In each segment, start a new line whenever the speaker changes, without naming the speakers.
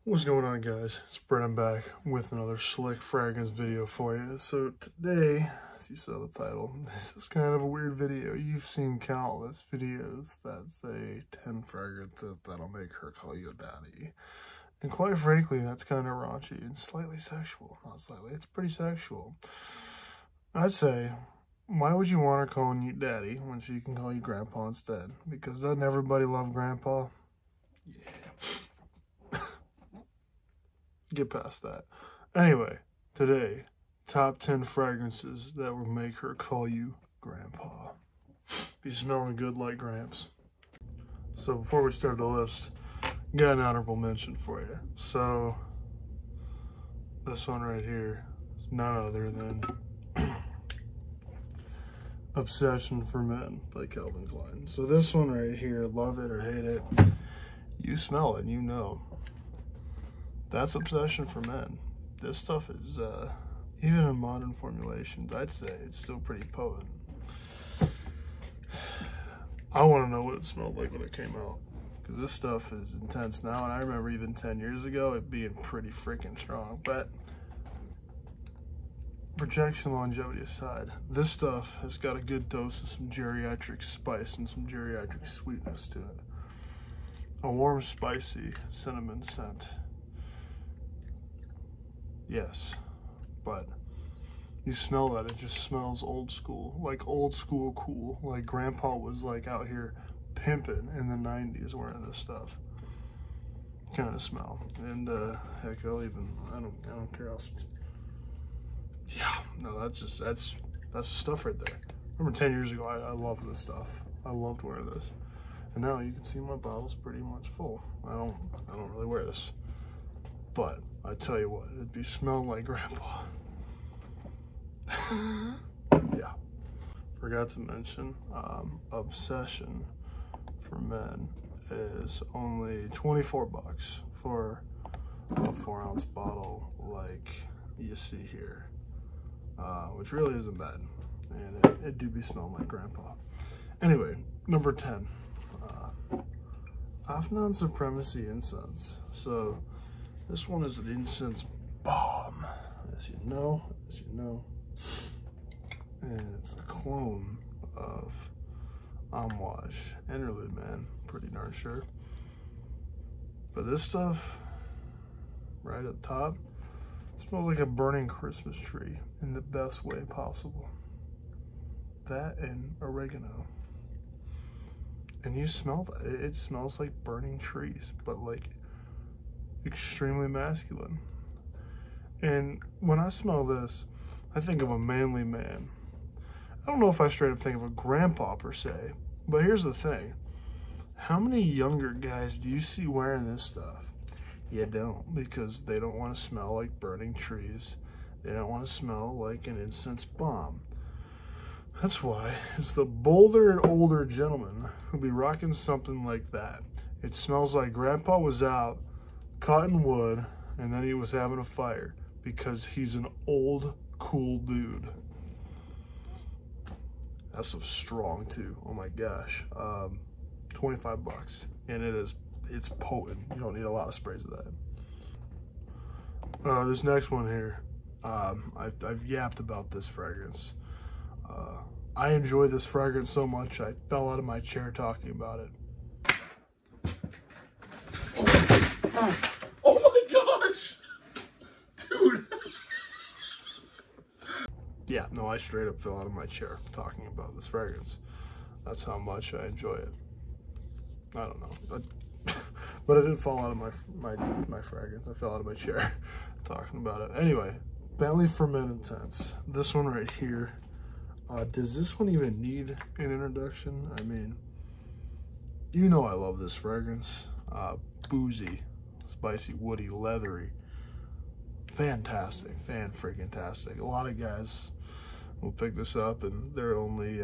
What's going on, guys? It's Brennan back with another slick fragrance video for you. So today, as you saw the title, this is kind of a weird video. You've seen countless videos that say 10 fragrances that'll make her call you daddy. And quite frankly, that's kind of raunchy and slightly sexual. Not slightly, it's pretty sexual. I'd say, why would you want her calling you daddy when she can call you grandpa instead? Because doesn't everybody love grandpa? Yeah. Get past that. Anyway, today, top 10 fragrances that will make her call you grandpa. Be smelling good like Gramps. So before we start the list, got an honorable mention for you. So this one right here is none other than Obsession for Men by Calvin Klein. So this one right here, love it or hate it, you smell it, you know. That's Obsession for Men. This stuff is, even in modern formulations, I'd say it's still pretty potent. I want to know what it smelled like when it came out, because this stuff is intense now, and I remember even 10 years ago it being pretty freaking strong. But projection longevity aside, this stuff has got a good dose of some geriatric spice and some geriatric sweetness to it. A warm, spicy cinnamon scent. Yes, but you smell that, it just smells old school, like old school cool, like grandpa was like out here pimping in the 90s wearing this stuff kind of smell. And heck, I don't care how, yeah, no, that's the stuff right there. Remember 10 years ago, I loved this stuff. I loved wearing this. And now you can see my bottle's pretty much full. I don't really wear this, but I tell you what, it'd be smelling like grandpa. Yeah. Forgot to mention, Obsession for Men is only 24 bucks for a 4-ounce bottle like you see here, which really isn't bad. And it do be smelling like grandpa. Anyway, number 10, Afnan Supremacy Incense. So this one is an incense bomb, as you know, and it's a clone of Amouage Interlude Man, pretty darn sure. But this stuff, right at the top, smells like a burning Christmas tree in the best way possible. That and oregano. And you smell that, it smells like burning trees, but like extremely masculine. And when I smell this, I think of a manly man. I don't know if I straight up think of a grandpa per se, but here's the thing. How many younger guys do you see wearing this stuff? You don't, because they don't want to smell like burning trees. They don't want to smell like an incense bomb. That's why it's the bolder and older gentlemen who be rocking something like that. It smells like grandpa was out cutting wood, and then he was having a fire because he's an old, cool dude. That's so strong too. Oh my gosh. 25 bucks, and it's potent. You don't need a lot of sprays of that. This next one here, I've yapped about this fragrance. I enjoy this fragrance so much I fell out of my chair talking about it.
Oh my gosh, dude.
Yeah, no, I straight up fell out of my chair talking about this fragrance. That's how much I enjoy it. I don't know, but I didn't fall out of my fragrance. I fell out of my chair talking about it. Anyway, Bentley for Men Intense. This one right here. Does this one even need an introduction? I mean, you know I love this fragrance. Boozy, spicy, woody, leathery. Fantastic, fan-freaking-tastic. A lot of guys will pick this up, and their only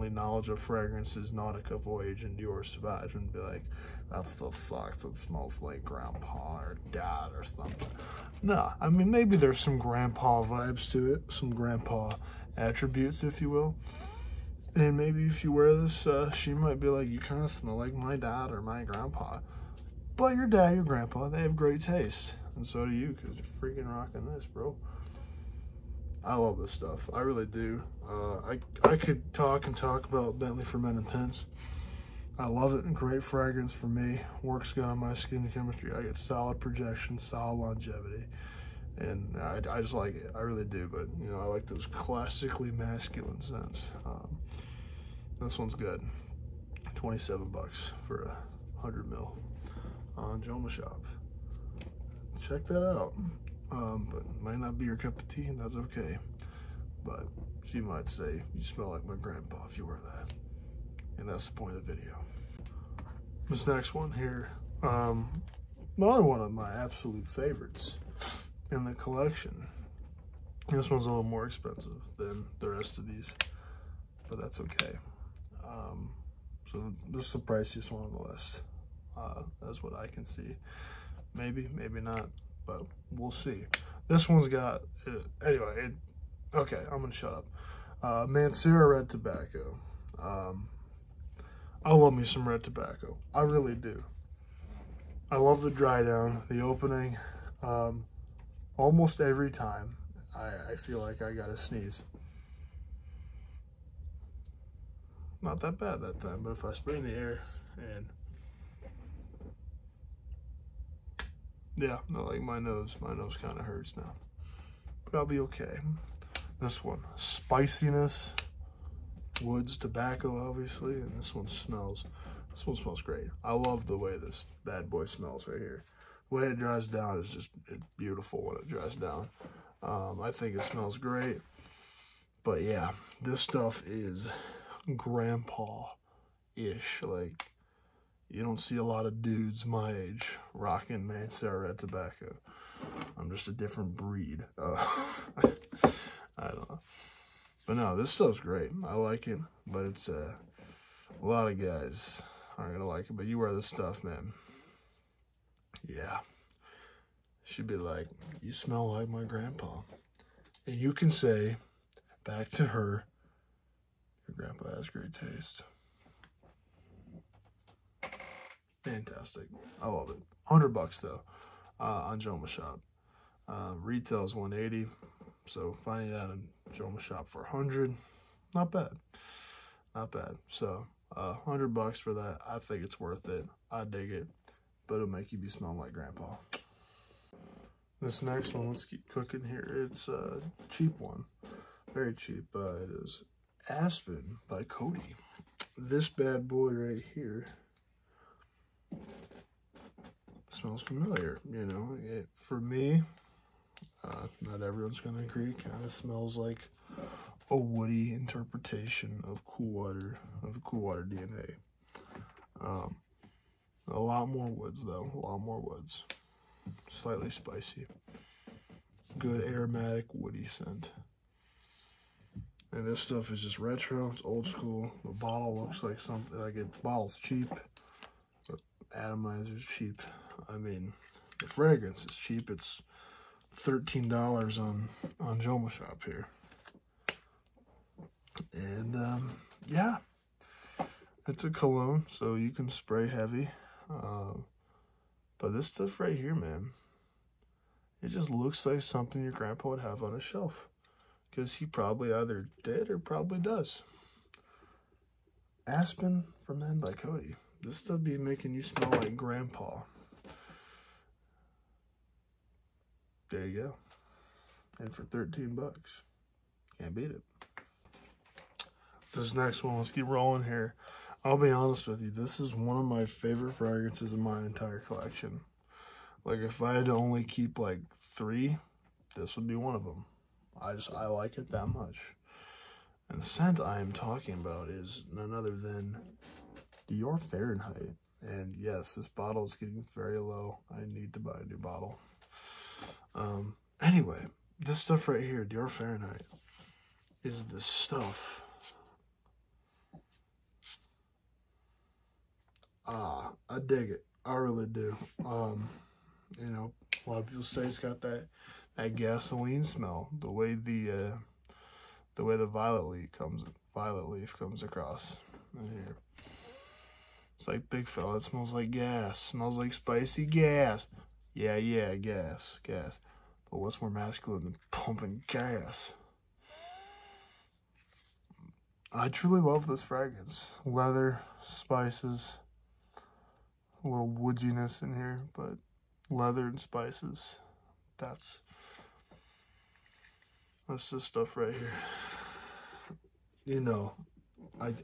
knowledge of fragrance is Nautica Voyage and Dior Sauvage, and be like, that's the fuck that smells like grandpa or dad or something. No, I mean, maybe there's some grandpa vibes to it, some grandpa attributes, if you will. And maybe if you wear this, she might be like, you kind of smell like my dad or my grandpa. But your dad, your grandpa, they have great taste. And so do you, because you're freaking rocking this, bro. I love this stuff. I really do. I could talk and talk about Bentley for Men Intense. I love it. Great fragrance for me. Works good on my skin chemistry. I get solid projection, solid longevity. And I just like it. I really do. But, you know, I like those classically masculine scents. This one's good. $27 for a 100 ml on Joma Shop. Check that out. But might not be your cup of tea, and that's okay. But she might say, you smell like my grandpa if you wear that. And that's the point of the video. This next one here, another one of my absolute favorites in the collection. This one's a little more expensive than the rest of these, but that's okay. So this is the priciest one on the list. That's what I can see. Maybe, maybe not, but we'll see. This one's got, anyway, okay, I'm gonna shut up. Mancera Red Tobacco. I love me some red tobacco. I really do. I love the dry down, the opening. Almost every time, I feel like I gotta sneeze. Not that bad that time, but if I spray in the air and yeah, no, like my nose kind of hurts now, but I'll be okay. This one, spiciness, woods, tobacco, obviously, and this one smells great. I love the way this bad boy smells right here. The way it dries down is just, it's beautiful when it dries down. I think it smells great, but yeah, this stuff is grandpa-ish. Like, you don't see a lot of dudes my age rocking Mancera Red Tobacco. I'm just a different breed. I don't know. But no, this stuff's great. I like it, but it's a lot of guys aren't gonna like it. But you wear this stuff, man. Yeah. She'd be like, you smell like my grandpa. And you can say back to her, your grandpa has great taste. Fantastic. I love it. $100 though, on Joma Shop. Retail is $180. So finding that in Joma Shop for $100, not bad. Not bad. So $100 for that. I think it's worth it. I dig it. But it'll make you be smelling like grandpa. This next one, let's keep cooking here. It's a cheap one. Very cheap. It is Aspen by Coty. This bad boy right here smells familiar, you know. For me, not everyone's gonna agree. Kind of smells like a woody interpretation of Cool Water, of the Cool Water DNA. A lot more woods though, a lot more woods. Slightly spicy. Good aromatic woody scent. And this stuff is just retro, it's old school. The bottle looks like something, like the bottle's cheap, but atomizer's cheap. I mean, the fragrance is cheap. It's $13 on Joma Shop here. And yeah, it's a cologne, so you can spray heavy. But this stuff right here, man, it just looks like something your grandpa would have on a shelf. Because he probably either did or probably does. Aspen for Men by Coty. This stuff be making you smell like grandpa. There you go. And for $13, can't beat it. This next one, let's keep rolling here. I'll be honest with you, this is one of my favorite fragrances in my entire collection. Like, if I had to only keep like 3, this would be one of them. I like it that much. And the scent I am talking about is none other than Dior Fahrenheit. And yes, this bottle is getting very low. I need to buy a new bottle. Anyway, this stuff right here, Dior Fahrenheit, is the stuff. I dig it. I really do. You know, a lot of people say it's got that gasoline smell. The way the violet leaf comes across in here. It's like big fella. It smells like gas. Smells like spicy gas. Yeah, gas. But what's more masculine than pumping gas? I truly love this fragrance. Leather, spices, a little woodiness in here, but leather and spices. That's the stuff right here. You know, I've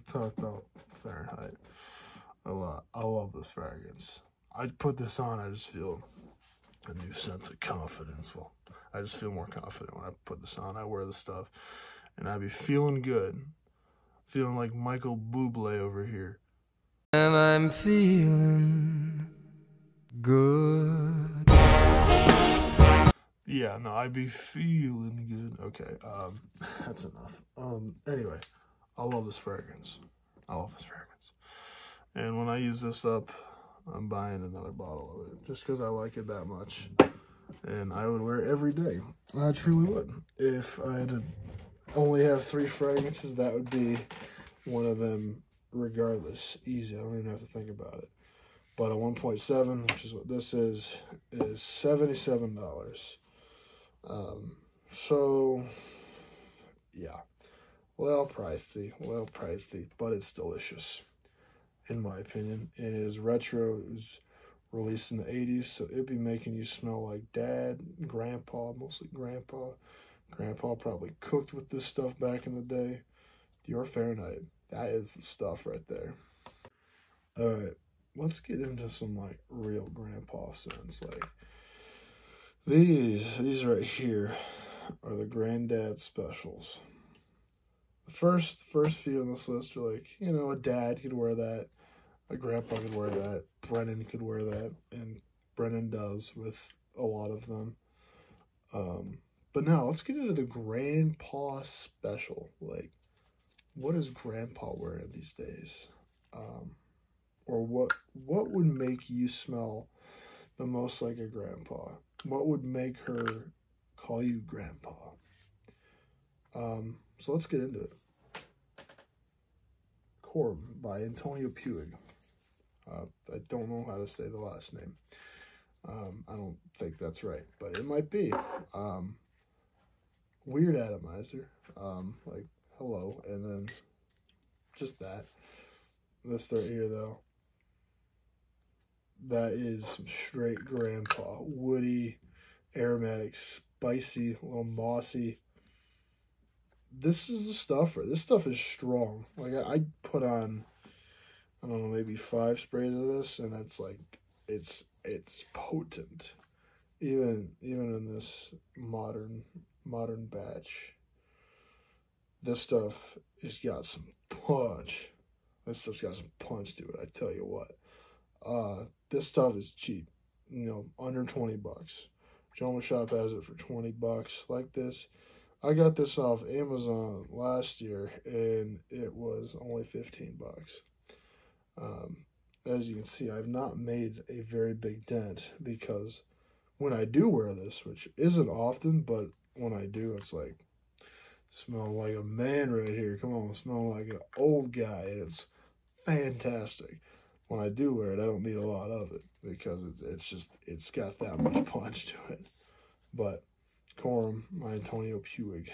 talked about Fahrenheit a lot. I love this fragrance. I put this on, I just feel a new sense of confidence. Well, I just feel more confident when I put this on. I wear this stuff, and I be feeling good. Feeling like Michael Bublé over here. And I'm feeling good. Yeah, no, I be feeling good. Okay, that's enough. Anyway, I love this fragrance. And when I use this up, I'm buying another bottle of it just because I like it that much. And I would wear it every day. I truly would. If I had to only have 3 fragrances, that would be one of them regardless. Easy. I don't even have to think about it. But a 1.7, which is what this is $77. So, yeah. Well pricey, but it's delicious, in my opinion. And it is retro. It was released in the 80s, so it'd be making you smell like dad, grandpa, mostly grandpa. Grandpa probably cooked with this stuff back in the day. Dior Fahrenheit. That is the stuff right there. Alright, let's get into some, like, real grandpa scents. Like, these right here are the Granddad Specials. The first few on this list are like, you know, a dad could wear that. A grandpa could wear that. Brennan could wear that. And Brennan does with a lot of them. But now, let's get into the Grandpa Special. Like, what is Grandpa wearing these days? Or what would make you smell the most like a grandpa? What would make her call you Grandpa? So let's get into it. Corb by Antonio Puig. I don't know how to say the last name. I don't think that's right, but it might be. Weird atomizer. Like, hello, and then just that. This right here, though. That is some straight grandpa. Woody, aromatic, spicy, a little mossy. This is the stuff. This stuff is strong. Like, I put on, I don't know, maybe 5 sprays of this, and it's like, it's potent. Even in this modern batch. This stuff has got some punch. This stuff's got some punch to it, I tell you what. This stuff is cheap. You know, under 20 bucks. Joma Shop has it for 20 bucks. Like this. I got this off Amazon last year, and it was only 15 bucks. As you can see, I've not made a very big dent, because when I do wear this, which isn't often, but when I do, it's like, smell like a man right here. Come on, smell like an old guy, and it's fantastic. When I do wear it, I don't need a lot of it, because it's got that much punch to it. But Corum by Antonio Puig.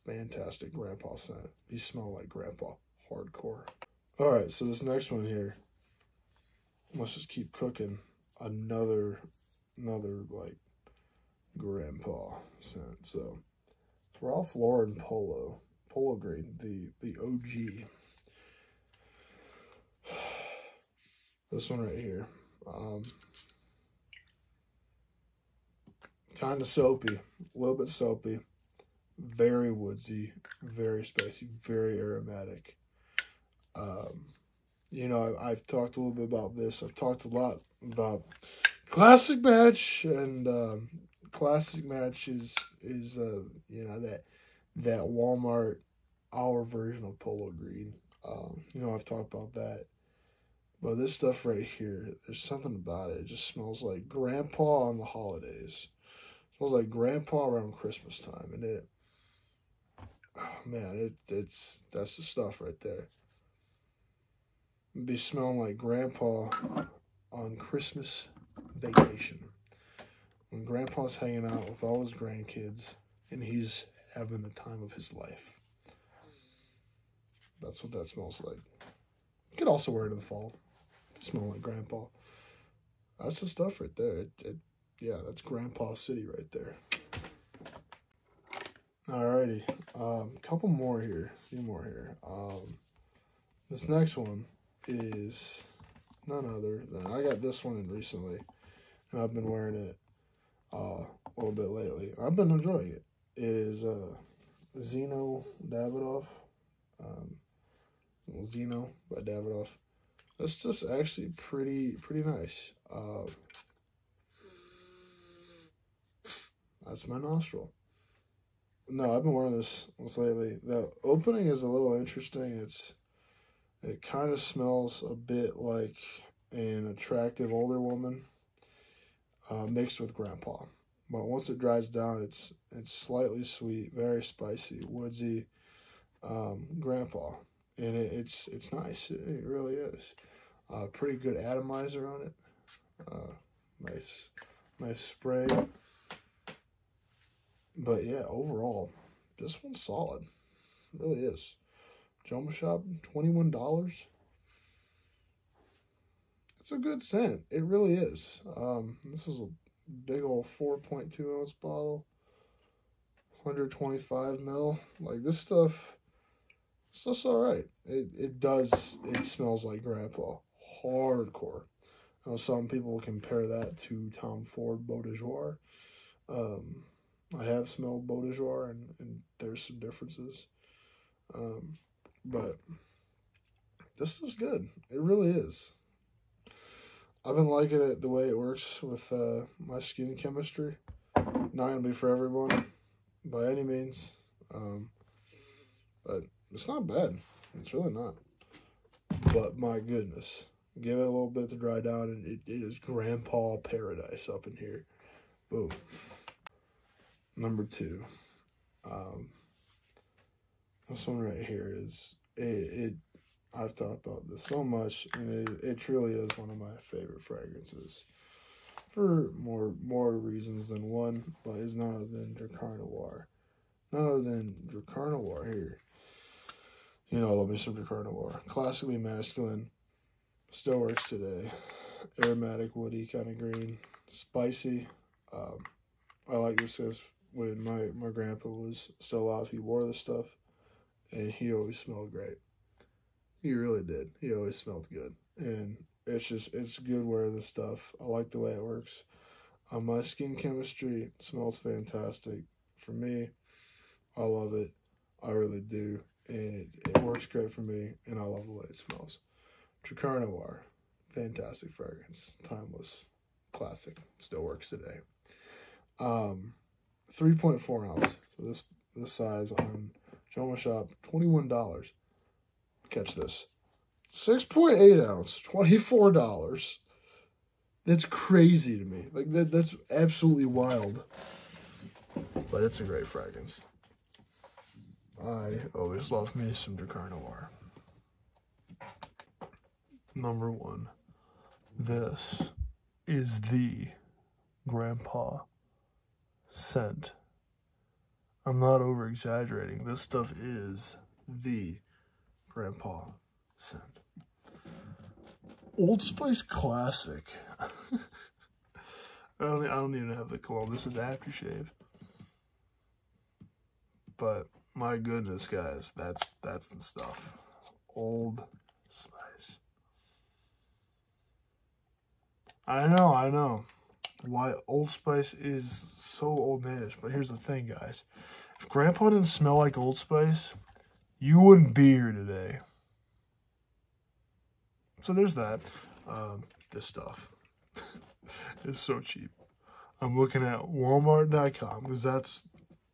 Fantastic grandpa scent. You smell like grandpa. Hardcore. Alright, so this next one here. Let's just keep cooking. Another like grandpa scent. So Ralph Lauren Polo Green, the OG. This one right here. Kind of soapy, a little bit soapy, very woodsy, very spicy, very aromatic. You know, I've talked a little bit about this. I've talked a lot about Classic Match, and Classic Match is you know, that Walmart, our version of Polo Green. You know, I've talked about that. But this stuff right here, there's something about it. It just smells like grandpa on the holidays. It smells like grandpa around Christmas time. And it, oh man, that's the stuff right there. be smelling like Grandpa on Christmas vacation. When Grandpa's hanging out with all his grandkids and he's having the time of his life. That's what that smells like. You could also wear it in the fall. Smell like Grandpa. That's the stuff right there. Yeah, that's Grandpa City right there. Alrighty. Couple more here. A few more here. This next one is none other than, I got this one in recently, and I've been wearing it a little bit lately. I've been enjoying it. It is Zeno Davidoff. Zeno by Davidoff. That's just actually pretty nice. That's my nostril. No, I've been wearing this lately. The opening is a little interesting. It kind of smells a bit like an attractive older woman mixed with Grandpa. But once it dries down, it's slightly sweet, very spicy, woodsy Grandpa. And it's nice. It really is. Pretty good atomizer on it. Nice spray. But yeah, overall, this one's solid. It really is. Jumbo Shop, $21. It's a good scent. It really is. This is a big old 4.2 ounce bottle. 125 mil. Like, this stuff's alright. It smells like Grandpa. Hardcore. I know some people compare that to Tom Ford Beau de Jour. I have smelled Beau de Jour, and there's some differences. But this stuff's good. It really is. I've been liking it the way it works with my skin chemistry. Not going to be for everyone by any means. But it's not bad. It's really not. But my goodness. Give it a little bit to dry down, and it is Grandpa paradise up in here. Boom. Number 2. This one right here is, I've talked about this so much, and it truly is one of my favorite fragrances. For more reasons than one, but it's none other than Drakkar Noir. None other than Drakkar Noir here. You know, I love me some Drakkar Noir. Classically masculine. Still works today. Aromatic, woody kind of green. Spicy. I like this because when my grandpa was still alive, he wore this stuff. And he always smelled great. He really did. He always smelled good. And it's good wearing this stuff. I like the way it works. My skin chemistry smells fantastic. For me, I love it. I really do. And it works great for me. And I love the way it smells. Drakkar Noir. Fantastic fragrance. Timeless. Classic. Still works today. 3.4 ounce. So this size on Jumbo Shop, $21. Catch this. 6.8 ounce, $24. That's crazy to me. Like, that's absolutely wild. But it's a great fragrance. I always love me some Drakkar Noir. Number 1. This is the Grandpa scent. I'm not over-exaggerating. This stuff is the Grandpa scent. Old Spice Classic. I don't even have the cologne. This is aftershave. But my goodness, guys, that's the stuff. Old Spice. I know. Why Old Spice is so old-ish. But here's the thing, guys. If Grandpa didn't smell like Old Spice, you wouldn't be here today. So there's that. This stuff is so cheap. I'm looking at Walmart.com because that's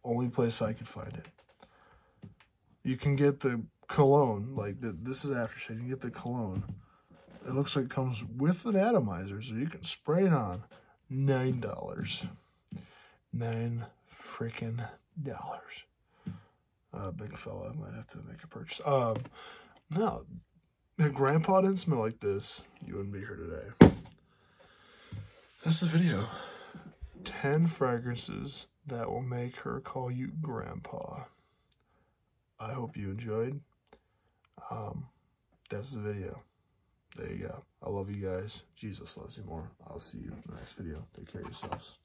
the only place I could find it. You can get the cologne. Like, this is aftershave. You can get the cologne. It looks like it comes with an atomizer, so you can spray it on. $9. $9 freaking dollars. Big fella might have to make a purchase. No, if Grandpa didn't smell like this, you wouldn't be here today. That's the video. 10 fragrances that will make her call you Grandpa. I hope you enjoyed. That's the video. There you go. I love you guys. Jesus loves you more. I'll see you in the next video. Take care of yourselves.